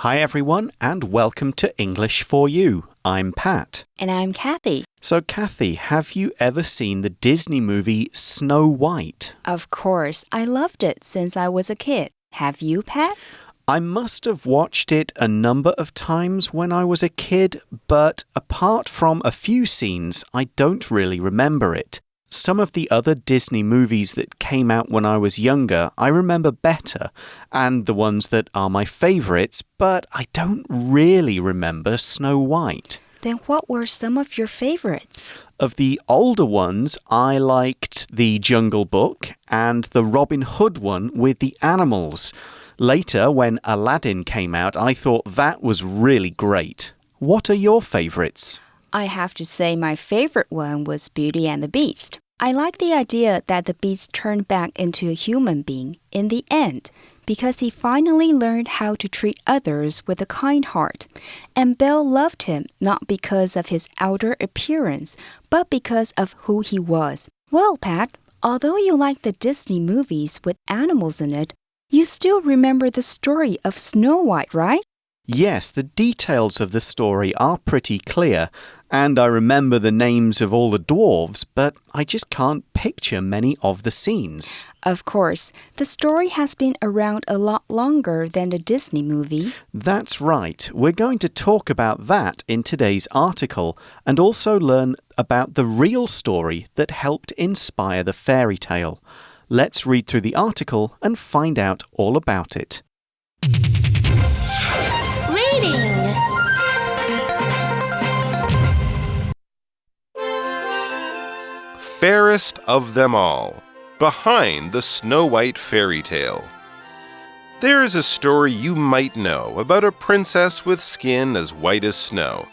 Hi everyone and welcome to English for You. I'm Pat. And I'm Kathy. So Kathy, have you ever seen the Disney movie Snow White? Of course, I loved it since I was a kid. Have you, Pat? I must have watched it a number of times when I was a kid, but apart from a few scenes, I don't really remember it. Some of the other Disney movies that came out when I was younger, I remember better, and the ones that are my favorites, but I don't really remember Snow White. Then what were some of your favorites? Of the older ones, I liked The Jungle Book and the Robin Hood one with the animals. Later, when Aladdin came out, I thought that was really great. What are your favorites? I have to say my favorite one was Beauty and the Beast. I like the idea that the beast turned back into a human being in the end because he finally learned how to treat others with a kind heart. And Belle loved him not because of his outer appearance, but because of who he was. Well, Pat, although you like the Disney movies with animals in it, you still remember the story of Snow White, right? Yes, the details of the story are pretty clear, and I remember the names of all the dwarves, but I just can't picture many of the scenes. Of course, the story has been around a lot longer than the Disney movie. That's right. We're going to talk about that in today's article, and also learn about the real story that helped inspire the fairy tale. Let's read through the article and find out all about it. Reading. Fairest of them all, behind the Snow White fairy tale. There is a story you might know about a princess with skin as white as snow.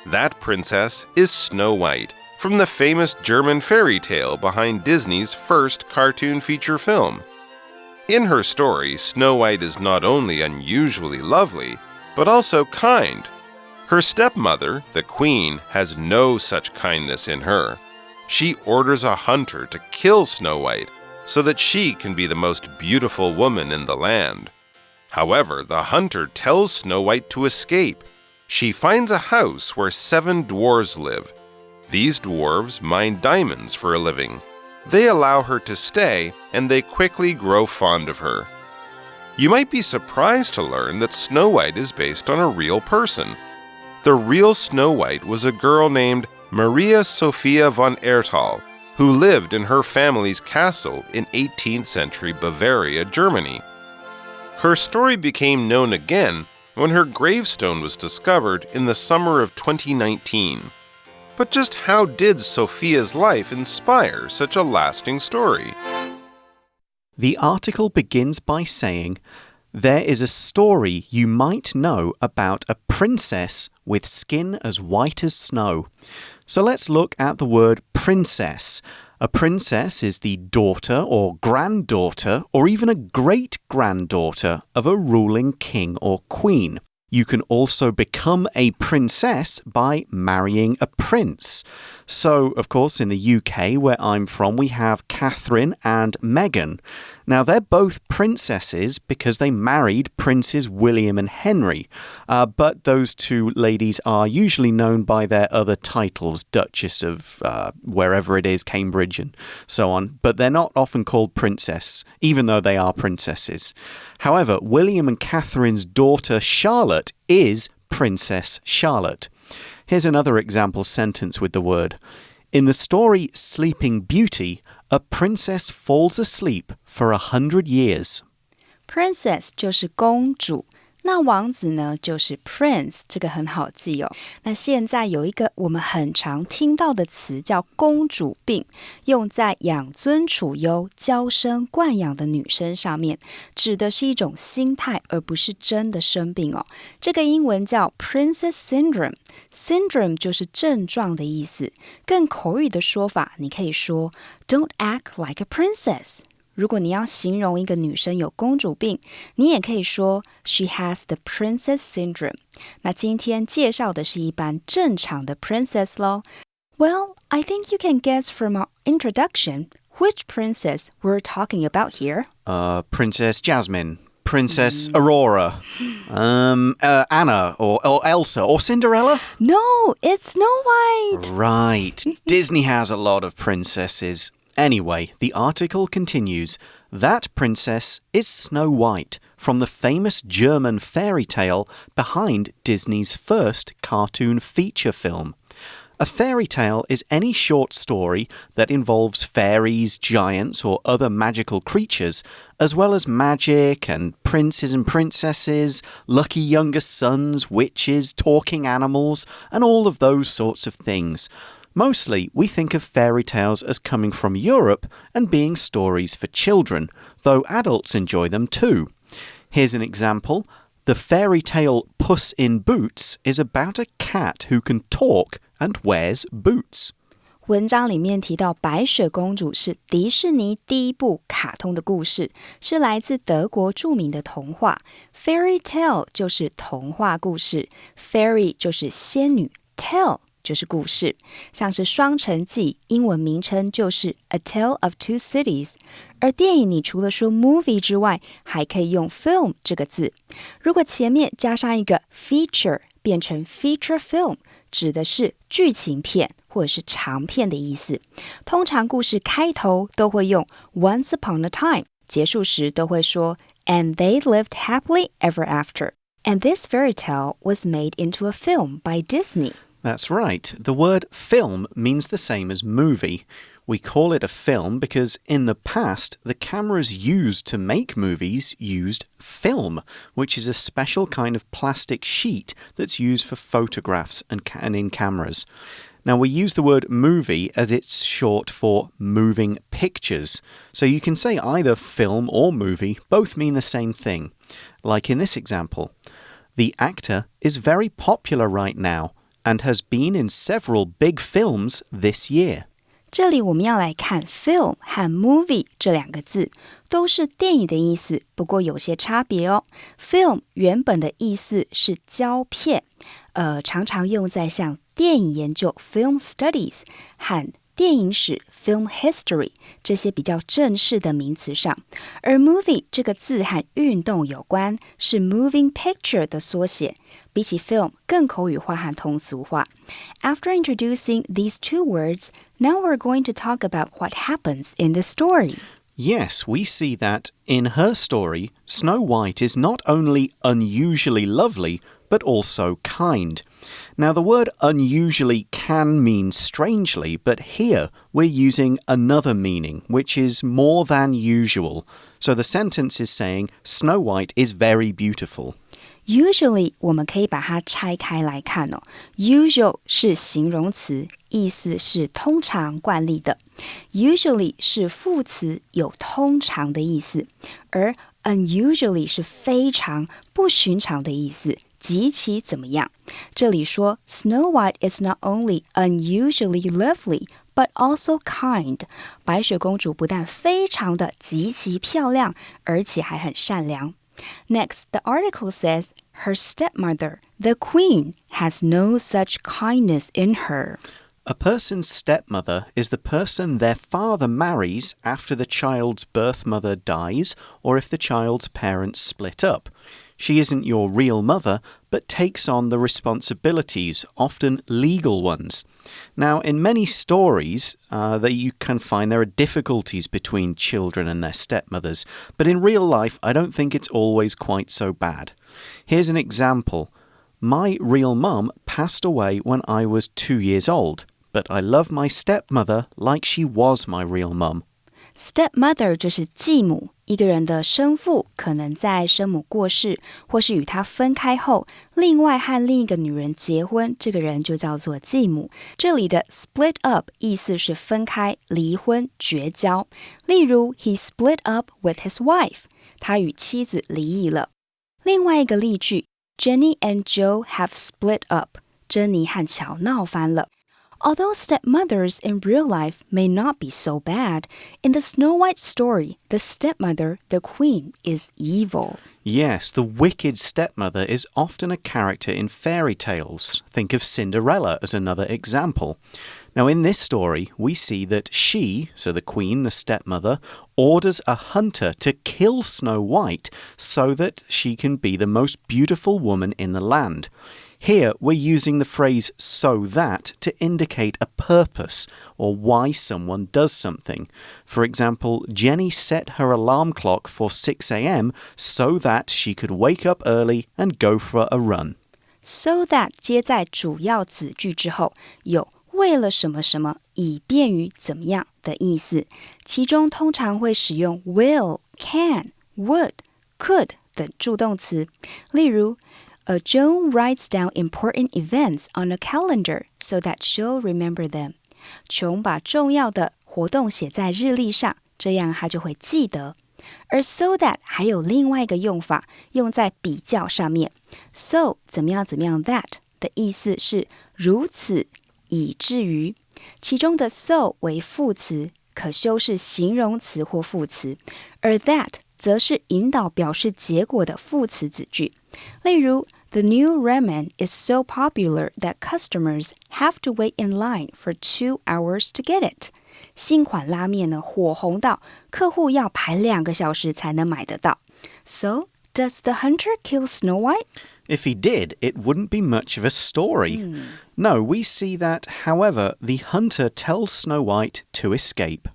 That princess is Snow White, from the famous German fairy tale behind Disney's first cartoon feature film. In her story, Snow White is not only unusually lovely, but also kind. Her stepmother, the queen, has no such kindness in her. She orders a hunter to kill Snow White so that she can be the most beautiful woman in the land. However, the hunter tells Snow White to escape. She finds a house where 7 dwarves live. These dwarves mine diamonds for a living. They allow her to stay, and they quickly grow fond of her. You might be surprised to learn that Snow White is based on a real person. The real Snow White was a girl named Maria Sophia von Erthal, who lived in her family's castle in 18th century Bavaria, Germany. Her story became known again when her gravestone was discovered in the summer of 2019. But just how did Sophia's life inspire such a lasting story? The article begins by saying, there is a story you might know about a princess with skin as white as snow. So let's look at the word princess. A princess is the daughter or granddaughter or even a great-granddaughter of a ruling king or queen. You can also become a princess by marrying a prince. So, of course, in the UK, where I'm from, we have Catherine and Meghan. Now, they're both princesses because they married Princes William and Henry. But those two ladies are usually known by their other titles, Duchess of wherever it is, Cambridge and so on. But they're not often called princess, even though they are princesses. However, William and Catherine's daughter Charlotte is Princess Charlotte. Here's another example sentence with the word. In the story Sleeping Beauty, a princess falls asleep for 100 years. Princess 就是公主，那王子呢就是 prince， 这个很好记哦。那现在有一个我们很常听到的词叫公主病，用在养尊处优、娇生惯养的女生上面，指的是一种心态，而不是真的生病哦。这个英文叫 princess syndrome，syndrome 就是症状的意思。更口语的说法，你可以说 Don't act like a princess。如果你要形容一个女生有公主病，你也可以说 She has the princess syndrome. 那今天介绍的是一般正常的 princess 咯。Well, I think you can guess from our introduction which princess we're talking about here. Princess Jasmine. Princess Aurora, Anna, or Elsa, or Cinderella? No, it's Snow White. Right. Disney has a lot of princesses. Anyway, the article continues. That princess is Snow White, from the famous German fairy tale behind Disney's first cartoon feature film. A fairy tale is any short story that involves fairies, giants, or other magical creatures, as well as magic and princes and princesses, lucky younger sons, witches, talking animals, and all of those sorts of things. Mostly, we think of fairy tales as coming from Europe and being stories for children, though adults enjoy them too. Here's an example. The fairy tale Puss in Boots is about a cat who can talk and wears boots. 文章里面提到白雪公主是迪士尼第一部卡通的故事，是来自德国著名的童话。Fairy tale 就是童话故事， Fairy 就是仙女， Tale 就是故事。像是双城记，英文名称就是 A Tale of Two Cities。而电影你除了说 movie 之外，还可以用 film 这个字。如果前面加上一个 feature， 变成 feature film， 指的是剧情片或者是长片的意思。通常故事开头都会用 once upon a time， 结束时都会说 and they lived happily ever after. And this fairy tale was made into a film by Disney. That's right. The word film means the same as movie. We call it a film because in the past, the cameras used to make movies used film, which is a special kind of plastic sheet that's used for photographs and in cameras. Now, we use the word movie as it's short for moving pictures. So you can say either film or movie, both mean the same thing. Like in this example, the actor is very popular right now and has been in several big films this year. 这里我们要来看 film 和 movie 这两个字，都是电影的意思，不过有些差别哦。film 原本的意思是胶片，常常用在像电影研究 film studies 和电影史 film history 这些比较正式的名词上。而 movie 这个字和运动有关，是 moving picture 的缩写，比起 film 更口语化和通俗化。After introducing these two words, now we're going to talk about what happens in the story. Yes, we see that in her story, Snow White is not only unusually lovely, but also kind. Now, the word unusually can mean strangely, but here we're using another meaning, which is more than usual. So the sentence is saying, Snow White is very beautiful. Usually 我们可以把它拆开来看哦。Usual 是形容词，意思是通常惯例的。Usually 是副词，有通常的意思。而 unusually 是非常不寻常的意思，极其怎么样。这里说 Snow White is not only unusually lovely, but also kind. 白雪公主不但非常的极其漂亮，而且还很善良。Next, the article says, her stepmother, the queen, has no such kindness in her. A person's stepmother is the person their father marries after the child's birth mother dies or if the child's parents split up. She isn't your real mother, but takes on the responsibilities, often legal ones. Now, in many stories that you can find, there are difficulties between children and their stepmothers, but in real life, I don't think it's always quite so bad. Here's an example. My real mum passed away when I was 2 years old, but I love my stepmother like she was my real mum. Stepmother 就是继母，一个人的生父可能在生母过世或是与他分开后，另外和另一个女人结婚，这个人就叫做继母。这里的 split up 意思是分开、离婚、绝交。例如 He split up with his wife. 他与妻子离异了。另外一个例句 Jenny and Joe have split up. 珍妮和乔闹翻了。Although stepmothers in real life may not be so bad, in the Snow White story, the stepmother, the queen, is evil. Yes, the wicked stepmother is often a character in fairy tales. Think of Cinderella as another example. Now, in this story, we see that she, so the queen, the stepmother, orders a hunter to kill Snow White so that she can be the most beautiful woman in the land. Here, we're using the phrase so that to indicate a purpose or why someone does something. For example, Jenny set her alarm clock for 6 a.m. so that she could wake up early and go for a run. So that 接在主要子句之后，有为了什么什么，以便于怎么样的意思，其中通常会使用 will, can, would, could 等助动词。例如Joan writes down important events on a calendar so that she'll remember them. 琼把重要的活动写在日历上，这样她就会记得。而 so that 还有另外一个用法，用在比较上面。So 怎么样怎么样 that 的意思是如此以至于，其中的 so 为副词，可修饰形容词或副词，而 that则是引导表示结果的副词子句。例如 The new ramen is so popular that customers have to wait in line for 2 hours to get it. 新款拉面呢火红到客户要排2个小时才能买得到。So, does the hunter kill Snow White? If he did, it wouldn't be much of a story. No, we see that, however, the hunter tells Snow White to escape.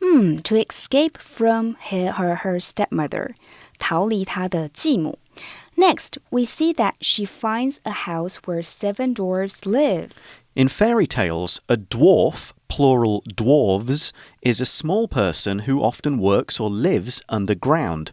To escape from her stepmother, 逃离她的继母。Next, we see that she finds a house where 7 dwarves live. In fairy tales, a dwarf, plural dwarves, is a small person who often works or lives underground.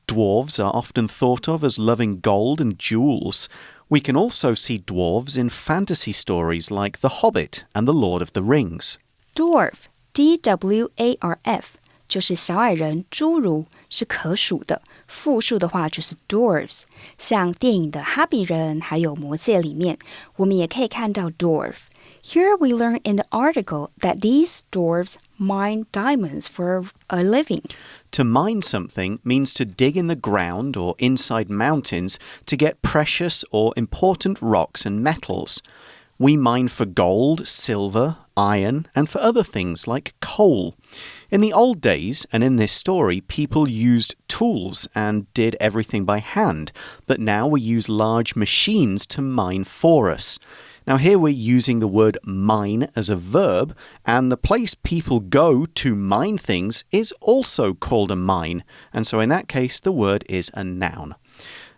Dwarves are often thought of as loving gold and jewels. We can also see dwarves in fantasy stories like The Hobbit and The Lord of the Rings. Dwarf, D-W-A-R-F, 就是小矮人、侏儒，是可数的。复数的话就是 dwarves。像电影的《哈比人》还有《魔戒》里面，我们也可以看到 dwarf。Here we learn in the article that these dwarves mine diamonds for a living. To mine something means to dig in the ground or inside mountains to get precious or important rocks and metals. We mine for gold, silver, iron, and for other things like coal. In the old days, and in this story, people used tools and did everything by hand, but now we use large machines to mine for us. Now here we're using the word mine as a verb, and the place people go to mine things is also called a mine, and so in that case the word is a noun.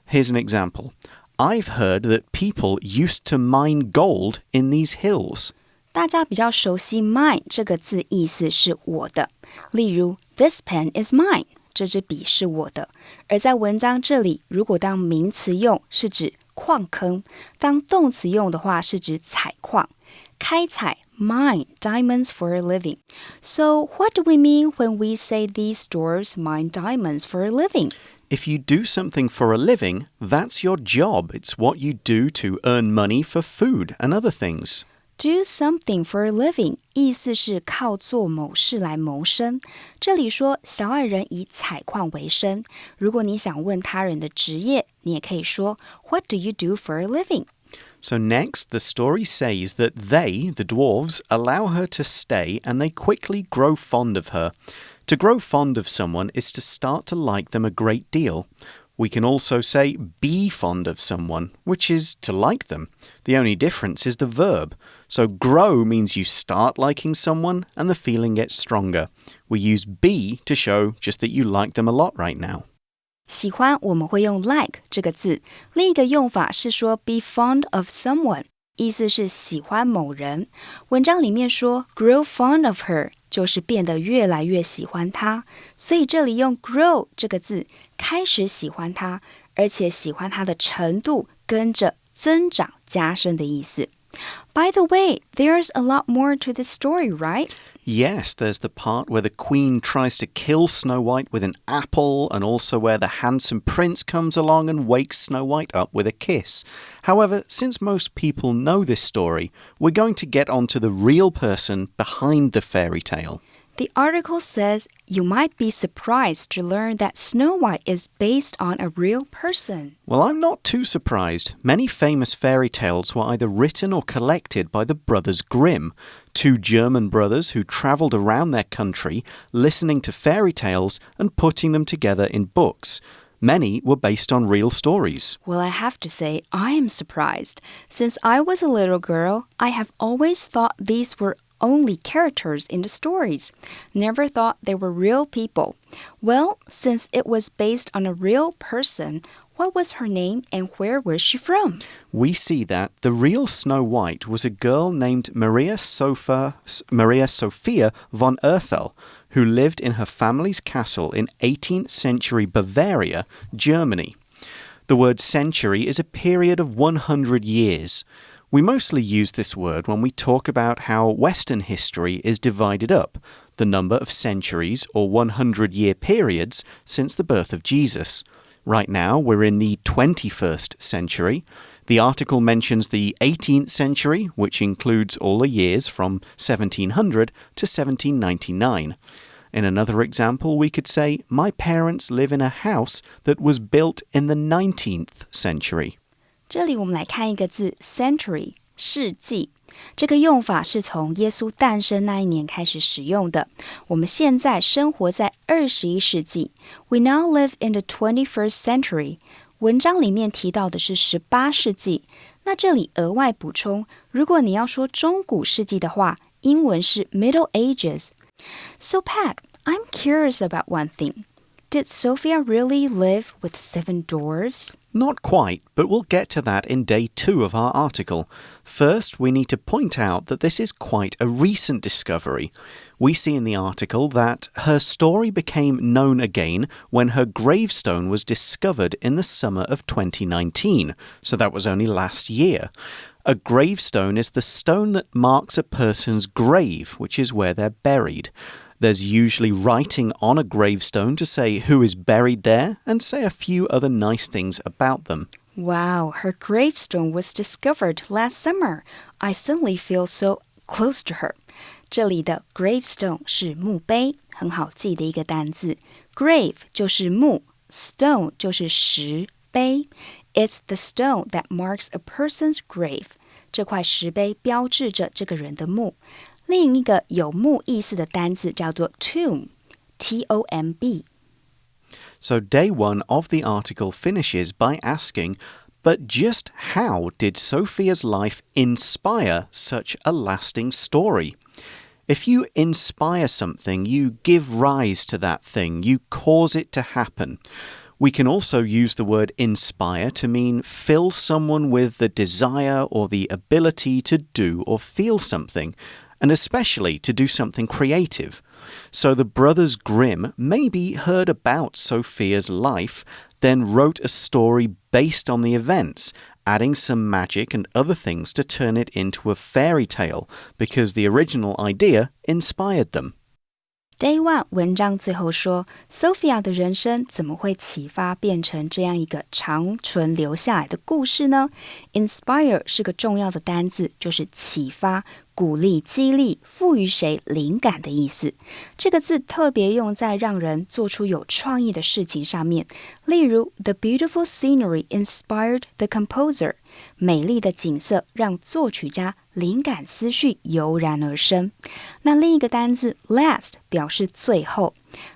Here's an example. I've heard that people used to mine gold in these hills. 大家比较熟悉 mine 这个字意思是我的，例如 This pen is mine, 这支笔是我的。而在文章这里，如果当名词用是指矿坑，当动词用的话是指采矿。开采 mine diamonds for a living. So what do we mean when we say these dwarves mine diamonds for a living? If you do something for a living, that's your job. It's what you do to earn money for food and other things. Do something for a living 意思是靠做某事来谋生。这里说小矮人以采矿为生。如果你想问他人的职业，你也可以说 What do you do for a living? So next, the story says that they, the dwarves, allow her to stay and they quickly grow fond of her. To grow fond of someone is to start to like them a great deal. We can also say be fond of someone, which is to like them. The only difference is the verb. So grow means you start liking someone and the feeling gets stronger. We use be to show just that you like them a lot right now. 喜欢我们会用 like 这个字，另一个用法是说 be fond of someone， 意思是喜欢某人。文章里面说 grow fond of her， 就是变得越来越喜欢她，所以这里用 grow 这个字，开始喜欢她，而且喜欢她的程度跟着增长加深的意思。By the way, there's a lot more to this story, right? Yes, there's the part where the queen tries to kill Snow White with an apple, and also where the handsome prince comes along and wakes Snow White up with a kiss. However, since most people know this story, we're going to get on to the real person behind the fairy tale. The article says you might be surprised to learn that Snow White is based on a real person. Well, I'm not too surprised. Many famous fairy tales were either written or collected by the brothers Grimm, two German brothers who traveled around their country listening to fairy tales and putting them together in books. Many were based on real stories. Well, I have to say, I am surprised. Since I was a little girl, I have always thought these were only characters in the stories. Never thought they were real people. Well, since it was based on a real person, what was her name and where was she from? We see that the real Snow White was a girl named Maria Sophia von Erthel, who lived in her family's castle in 18th century Bavaria, Germany. The word century is a period of 100 years. We mostly use this word when we talk about how Western history is divided up, the number of centuries or 100-year periods since the birth of Jesus. Right now, we're in the 21st century. The article mentions the 18th century, which includes all the years from 1700 to 1799. In another example, we could say, my parents live in a house that was built in the 19th century. 这里我们来看一个字 century 世纪，这个用法是从耶稣诞生那一年开始使用的。我们现在生活在21世纪 We now live in the 21st century 文章里面提到的是18世纪，那这里额外补充，如果你要说中古世纪的话，英文是 Middle Ages. So Pat, I'm curious about one thing.Did Sophia really live with 7 dwarves? Not quite, but we'll get to that in day 2 of our article. First, we need to point out that this is quite a recent discovery. We see in the article that her story became known again when her gravestone was discovered in the summer of 2019, so that was only last year. A gravestone is the stone that marks a person's grave, which is where they're buried.There's usually writing on a gravestone to say who is buried there and say a few other nice things about them. Wow, her gravestone was discovered last summer. I suddenly feel so close to her. 这里的 gravestone 是墓碑，很好记的一个单字。Grave 就是墓， stone 就是石碑。It's the stone that marks a person's grave. 这块石碑标志着这个人的墓。另一个有墓意思的单字叫做 tomb, T-O-M-B. So day 1 of the article finishes by asking, but just how did Sophia's life inspire such a lasting story? If you inspire something, you give rise to that thing, you cause it to happen. We can also use the word inspire to mean fill someone with the desire or the ability to do or feel something.And especially to do something creative. So the brothers Grimm maybe heard about Sophia's life, then wrote a story based on the events, adding some magic and other things to turn it into a fairy tale, because the original idea inspired them. Day 1 文章最后说 Sophia 的人生怎么会启发变成这样一个长存留下来的故事呢？ Inspire 是个重要的单字，就是启发、鼓励、激励、赋予谁灵感的意思。这个字特别用在让人做出有创意的事情上面，例如 The beautiful scenery inspired the composer. 美丽的景色让作曲家灵感思绪油然而生。那另一个单字 last 表示最后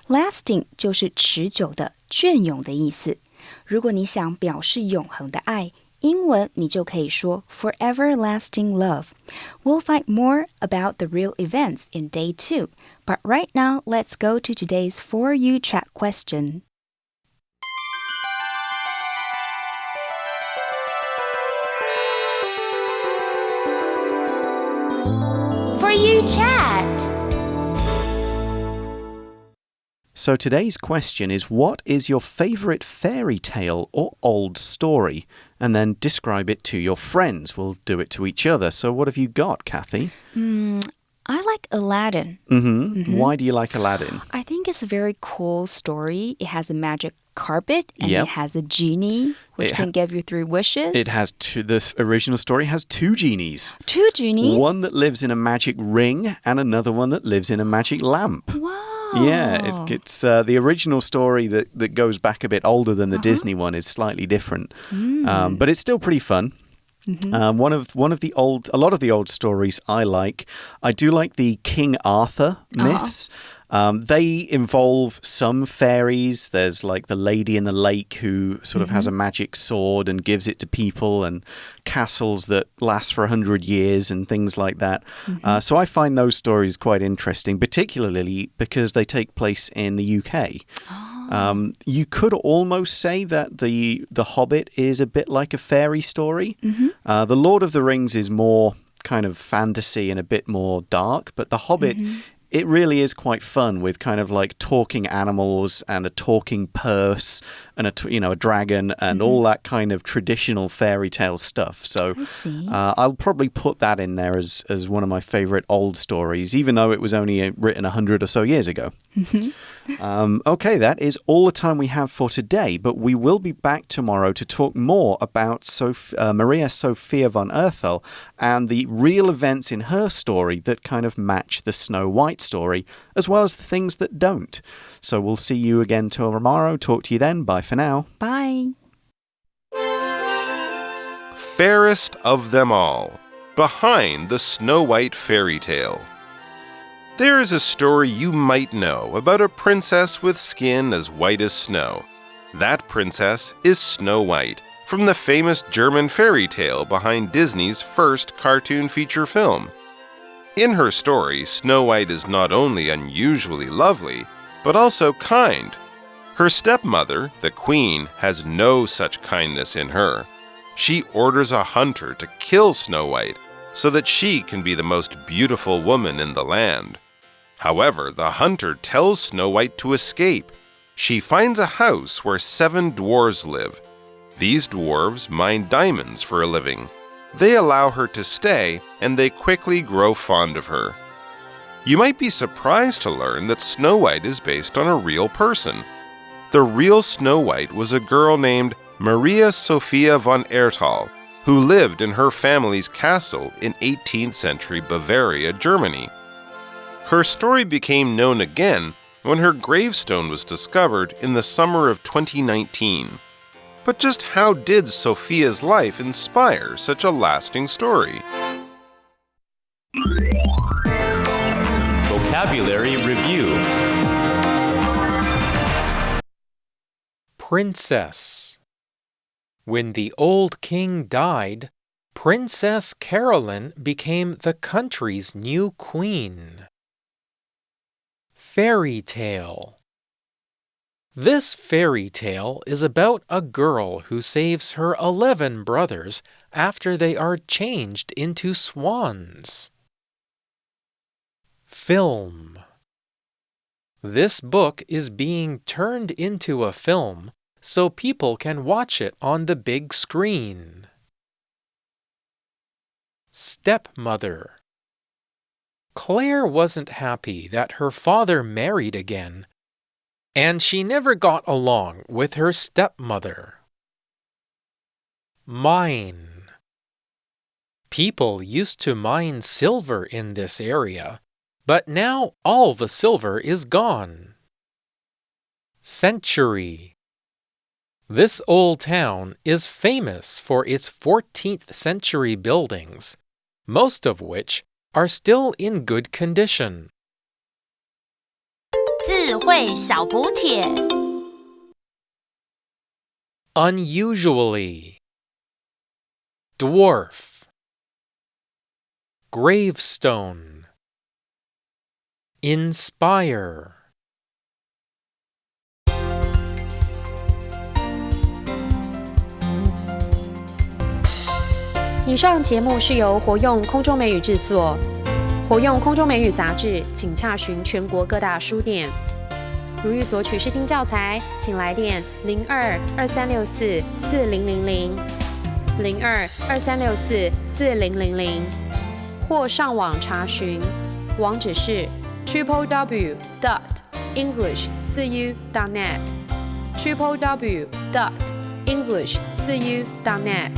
lasting 就是持久的、隽永的意思。如果你想表示永恒的爱，英文你就可以说 forever lasting love. We'll find more about the real events in day 2. But right now, let's go to today's For You chat question. For You chat. So today's question is, what is your favorite fairy tale or old story? and then describe it to your friends. We'll do it to each other. So what have you got, Kathy? I like Aladdin. Why do you like Aladdin? I think it's a very cool story. It has a magic carpet and it has a genie which can give you 3 wishes. It has the original story has 2 genies. 2 genies? One that lives in a magic ring and another one that lives in a magic lamp. Wow. Yeah, it's the original story that goes back a bit older than the Disney one is slightly different. But it's still pretty fun. A lot of the old stories I like. I do like the King Arthur myths. They involve some fairies. There's like the lady in the lake who sort of has a magic sword and gives it to people, and castles that last for 100 years and things like that. So I find those stories quite interesting, particularly because they take place in the UK. You could almost say that the Hobbit is a bit like a fairy story. The Lord of the Rings is more kind of fantasy and a bit more dark, but the Hobbit, it really is quite fun with kind of like talking animals and a talking purse and a dragon and all that kind of traditional fairy tale stuff. So I'll probably put that in there as one of my favorite old stories, even though it was only written 100 or so years ago. Okay, that is all the time we have for today, but we will be back tomorrow to talk more about Maria Sophia von Oerthel and the real events in her story that kind of match the Snow White story, as well as the things that don't. So we'll see you again tomorrow. Talk to you then. Bye for now. Bye. Fairest of them all, behind the Snow White fairy tale. There is a story you might know about a princess with skin as white as snow. That princess is Snow White, from the famous German fairy tale behind Disney's first cartoon feature film. In her story, Snow White is not only unusually lovely, but also kind. Her stepmother, the queen, has no such kindness in her. She orders a hunter to kill Snow White so that she can be the most beautiful woman in the land. However, the hunter tells Snow White to escape. She finds a house where 7 dwarves live. These dwarves mine diamonds for a living. They allow her to stay, and they quickly grow fond of her. You might be surprised to learn that Snow White is based on a real person. The real Snow White was a girl named Maria Sophia von Oerthel, who lived in her family's castle in 18th century Bavaria, Germany. Her story became known again when her gravestone was discovered in the summer of 2019. But just how did Sophia's life inspire such a lasting story? Vocabulary Review. Princess. When the old king died, Princess Carolyn became the country's new queen. Fairy tale. This fairy tale is about a girl who saves her 11 brothers after they are changed into swans. Film. This book is being turned into a film so people can watch it on the big screen. Stepmother. Claire wasn't happy that her father married again, and she never got along with her stepmother. Mine. People used to mine silver in this area, but now all the silver is gone. Century. This old town is famous for its 14th century buildings, most of which are still in good condition. 智慧小补帖 Unusually. Dwarf. Gravestone. Inspire. 以上节目是由活用空中美语制作，活用空中美语杂志，请洽询全国各大书店。如欲索取试听教材，请来电02-2364-4000。02-2364-4000，或上网查询，网址是 www.english4u.net www.english4u.net